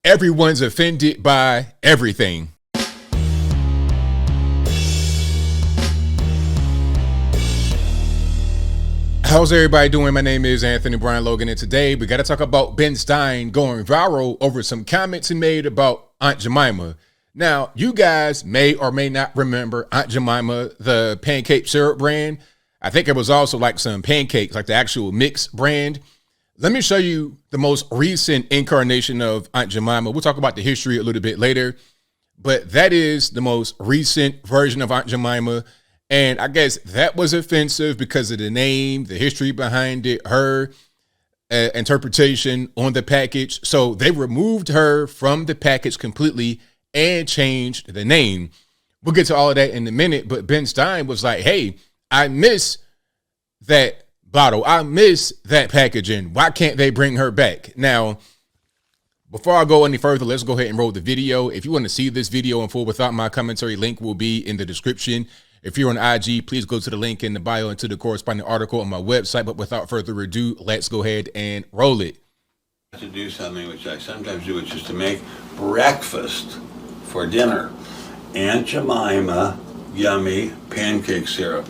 Everyone's offended by everything. How's everybody doing? My name is Anthony Brian Logan, and today we got to talk about Ben Stein going viral over some comments he made about Aunt Jemima. Now, you guys may or may not remember Aunt Jemima, the pancake syrup brand. I think it was also like some pancakes, like the actual mix brand. Let me show you the most recent incarnation of Aunt Jemima. We'll talk about the history a little bit later, but that is the most recent version of Aunt Jemima. And I guess that was offensive because of the name, the history behind it, her interpretation on the package. So they removed her from the package completely and changed the name. We'll get to all of that in a minute. But Ben Stein was like, hey, I miss that bottle. I miss that packaging. Why can't they bring her back? Now, before I go any further, let's go ahead and roll the video. If you want to see this video in full without my commentary, link will be in the description. If you're on IG, please go to the link in the bio and to the corresponding article on my website. But without further ado, let's go ahead and roll it. To do something which I sometimes do, which is to make breakfast for dinner. Aunt Jemima yummy pancake syrup.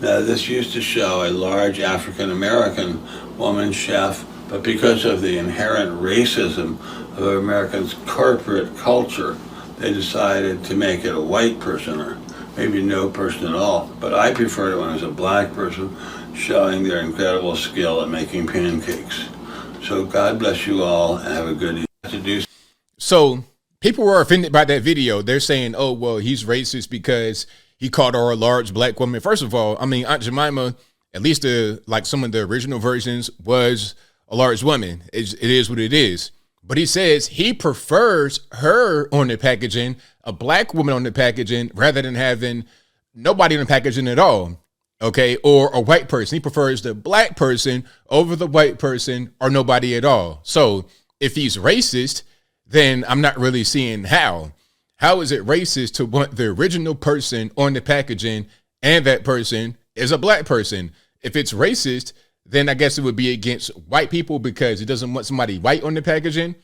Now this used to show a large African-American woman chef, but because of the inherent racism of Americans' corporate culture, they decided to make it a white person or maybe no person at all. But I prefer it when it's a black person showing their incredible skill at making pancakes. So God bless you all and have a good evening. So people were offended by that video. They're saying, oh, well, he's racist because he called her a large black woman. First of all, I mean, Aunt Jemima, at least like some of the original versions, was a large woman. It is what it is. But he says he prefers her on the packaging, a black woman on the packaging, rather than having nobody on the packaging at all. Okay, or a white person. He prefers the black person over the white person or nobody at all. So if he's racist, then I'm not really seeing how. How is it racist to want the original person on the packaging and that person is a black person? If it's racist, then I guess it would be against white people because it doesn't want somebody white on the packaging.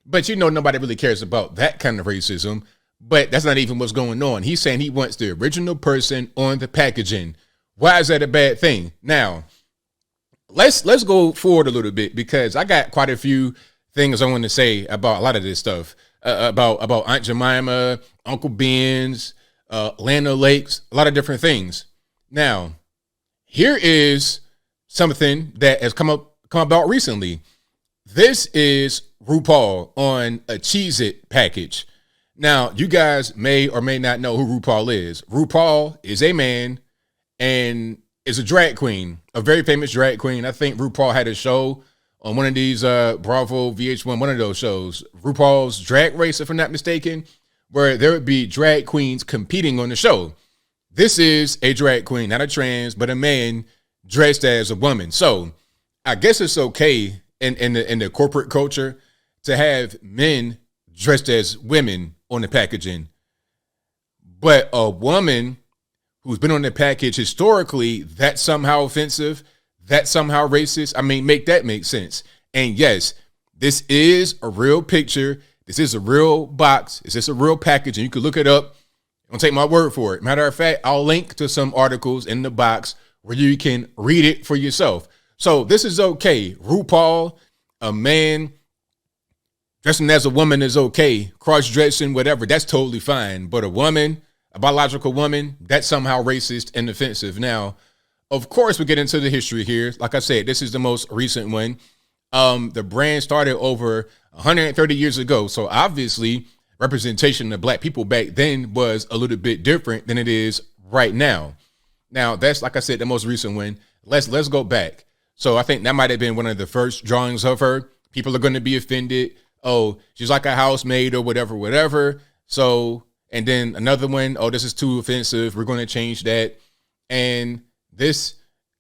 But you know, nobody really cares about that kind of racism. But that's not even what's going on. He's saying he wants the original person on the packaging. Why is that a bad thing? Now, let's go forward a little bit because I got quite a few things I want to say about a lot of this stuff. About Aunt Jemima, Uncle Ben's, Land O'Lakes, a lot of different things. Now, here is something that has come about recently. This is RuPaul on a Cheez-It package. Now, you guys may or may not know who RuPaul is. RuPaul is a man and is a drag queen, a very famous drag queen. I think RuPaul had a show on one of these Bravo, VH1, one of those shows, RuPaul's Drag Race, if I'm not mistaken, where there would be drag queens competing on the show. This is a drag queen, not a trans, but a man dressed as a woman. So I guess it's okay in the corporate culture to have men dressed as women on the packaging. But a woman who's been on the package historically, that's somehow offensive. That's somehow racist. I mean, make that make sense. And yes, this is a real picture. This is a real box. This is a real package. And you can look it up. Don't take my word for it. Matter of fact, I'll link to some articles in the box where you can read it for yourself. So this is okay. RuPaul, a man dressing as a woman is okay. Cross-dressing, whatever, that's totally fine. But a woman, a biological woman, that's somehow racist and offensive. Now, of course, we get into the history here. Like I said, this is the most recent one. The brand started over 130 years ago. So obviously, representation of black people back then was a little bit different than it is right now. Now, that's, like I said, the most recent one. Let's go back. So I think that might have been one of the first drawings of her. People are going to be offended. Oh, she's like a housemaid or whatever. So, and then another one, oh, this is too offensive. We're going to change that. And this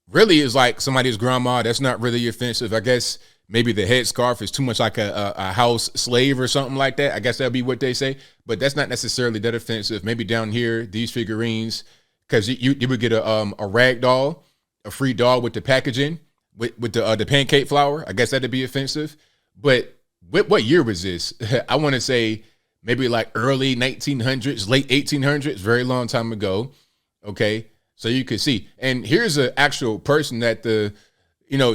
really is like somebody's grandma. That's not really offensive. I guess maybe the headscarf is too much like a house slave or something like that. I guess that'd be what they say. But that's not necessarily that offensive. Maybe down here, these figurines, because you would get a rag doll, a free doll with the packaging, with the pancake flour. I guess that'd be offensive. But what year was this? I want to say maybe like early 1900s, late 1800s, very long time ago. Okay. So you can see, and here's an actual person that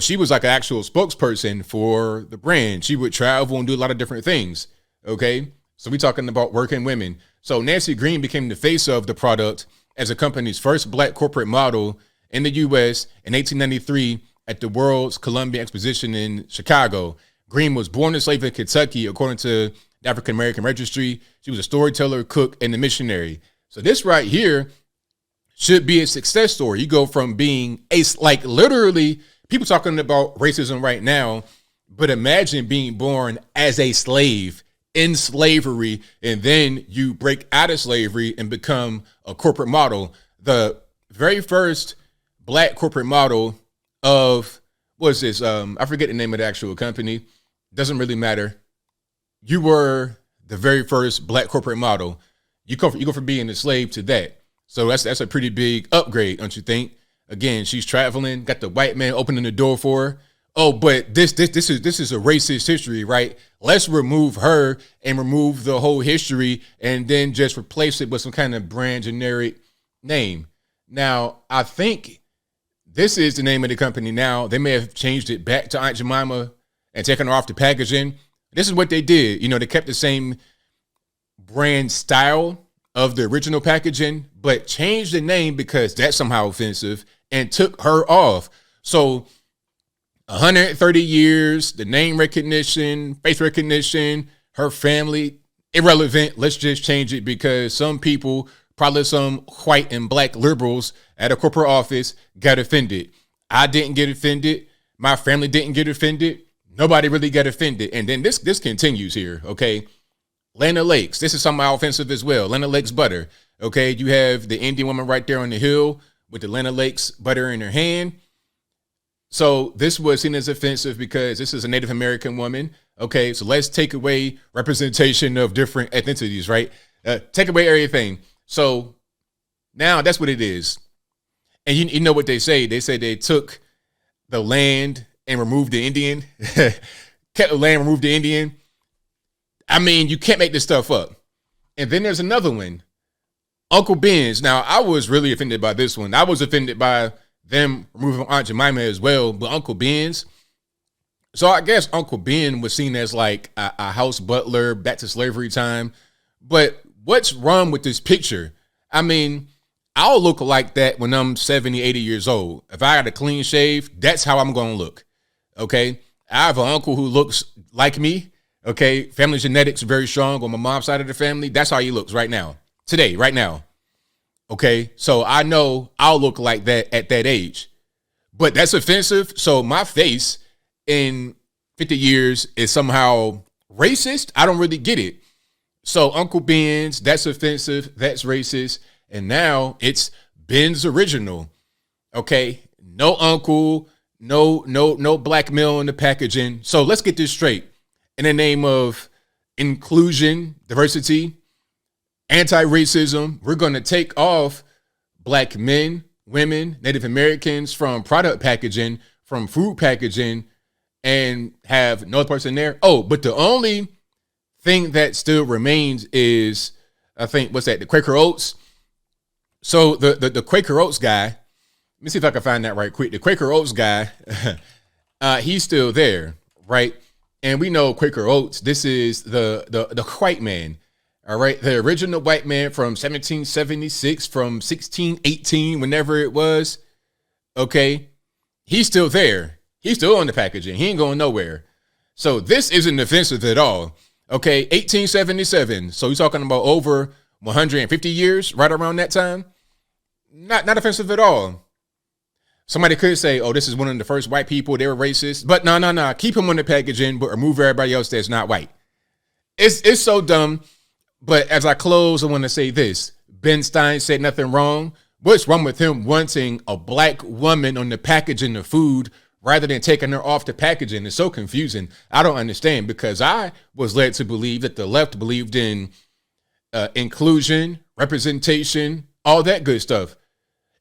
she was like an actual spokesperson for the brand. She would travel and do a lot of different things. Okay. So we're talking about working women. So Nancy Green became the face of the product as the company's first black corporate model in the U.S. in 1893 at the World's Columbia Exposition in Chicago. Green was born and enslaved in Kentucky, according to the African American Registry. She was a storyteller, cook, and a missionary. So this right here should be a success story. You go from being literally, people talking about racism right now, but imagine being born as a slave in slavery, and then you break out of slavery and become a corporate model. The very first black corporate model of, what's this? I forget the name of the actual company. Doesn't really matter. You were the very first black corporate model. You go from being a slave to that. So that's a pretty big upgrade, don't you think? Again, she's traveling, got the white man opening the door for her. Oh, but this is a racist history, right? Let's remove her and remove the whole history and then just replace it with some kind of brand generic name. Now, I think this is the name of the company now. They may have changed it back to Aunt Jemima and taken her off the packaging. This is what they did. They kept the same brand style of the original packaging, but changed the name because that's somehow offensive and took her off. So 130 years, the name recognition, face recognition, her family, irrelevant. Let's just change it because some people, probably some white and black liberals at a corporate office, got offended. I didn't get offended. My family didn't get offended. Nobody really got offended. And then this continues here, okay? Land O'Lakes. This is somehow offensive as well. Land O'Lakes butter. Okay, you have the Indian woman right there on the hill with the Land O'Lakes butter in her hand. So this was seen as offensive because this is a Native American woman. Okay, so let's take away representation of different ethnicities, right? Take away everything. So now that's what it is. And you know what they say? They say they took the land and removed the Indian. Kept the land, removed the Indian. I mean, you can't make this stuff up. And then there's another one, Uncle Ben's. Now, I was really offended by this one. I was offended by them removing Aunt Jemima as well, but Uncle Ben's. So I guess Uncle Ben was seen as like a house butler back to slavery time. But what's wrong with this picture? I mean, I'll look like that when I'm 70, 80 years old. If I got a clean shave, that's how I'm going to look. Okay. I have an uncle who looks like me. Okay. Family genetics are very strong on my mom's side of the family. That's how he looks right now. Today, right now. Okay. So I know I'll look like that at that age, but that's offensive. So my face in 50 years is somehow racist. I don't really get it. So Uncle Ben's, that's offensive. That's racist. And now it's Ben's original. Okay. No uncle, no black male in the packaging. So let's get this straight. In the name of inclusion, diversity, anti-racism, we're going to take off black men, women, Native Americans from product packaging, from food packaging, and have no person there. Oh, but the only thing that still remains is, I think, what's that? The Quaker Oats. So the Quaker Oats guy, let me see if I can find that right quick. The Quaker Oats guy, he's still there, right? And we know Quaker Oats, this is the white man, all right? The original white man from 1776, from 1618, whenever it was, okay? He's still there. He's still on the packaging. He ain't going nowhere. So this isn't offensive at all, okay? 1877, so you're talking about over 150 years, right around that time. Not offensive at all. Somebody could say, oh, this is one of the first white people, they were racist. But no. Keep him on the packaging, but remove everybody else that's not white. It's so dumb. But as I close, I want to say this. Ben Stein said nothing wrong. What's wrong with him wanting a black woman on the packaging of food rather than taking her off the packaging? It's so confusing. I don't understand, because I was led to believe that the left believed in inclusion, representation, all that good stuff.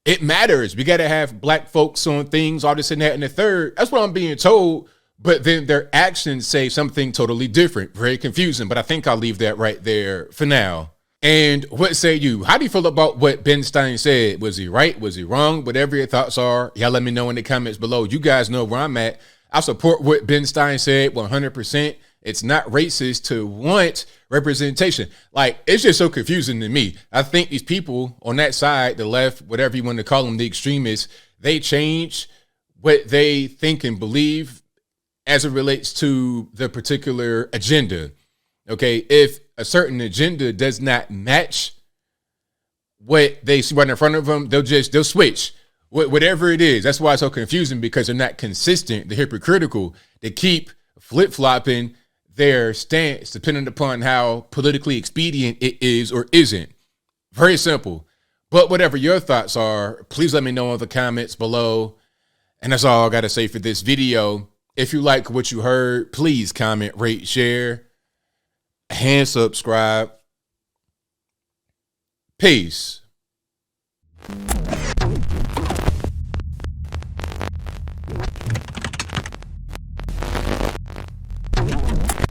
It matters. We got to have black folks on things, all this and that and the third. That's what I'm being told. but then their actions say something totally different. Very confusing, but I think I'll leave that right there for now. And what say you? How do you feel about what Ben Stein said? Was he right? Was he wrong? Whatever your thoughts are, y'all let me know in the comments below. You guys know where I'm at. I support what Ben Stein said 100%. It's not racist to want representation. Like, it's just so confusing to me. I think these people on that side, the left, whatever you want to call them, the extremists, they change what they think and believe as it relates to the particular agenda. Okay, if a certain agenda does not match what they see right in front of them, they'll switch. Whatever it is. That's why it's so confusing, because they're not consistent. They're hypocritical. They keep flip-flopping their stance depending upon how politically expedient it is or isn't. Very simple. But whatever your thoughts are, please let me know in the comments below. And that's all I got to say for this video. If you like what you heard, please comment, rate, share, and subscribe. Peace.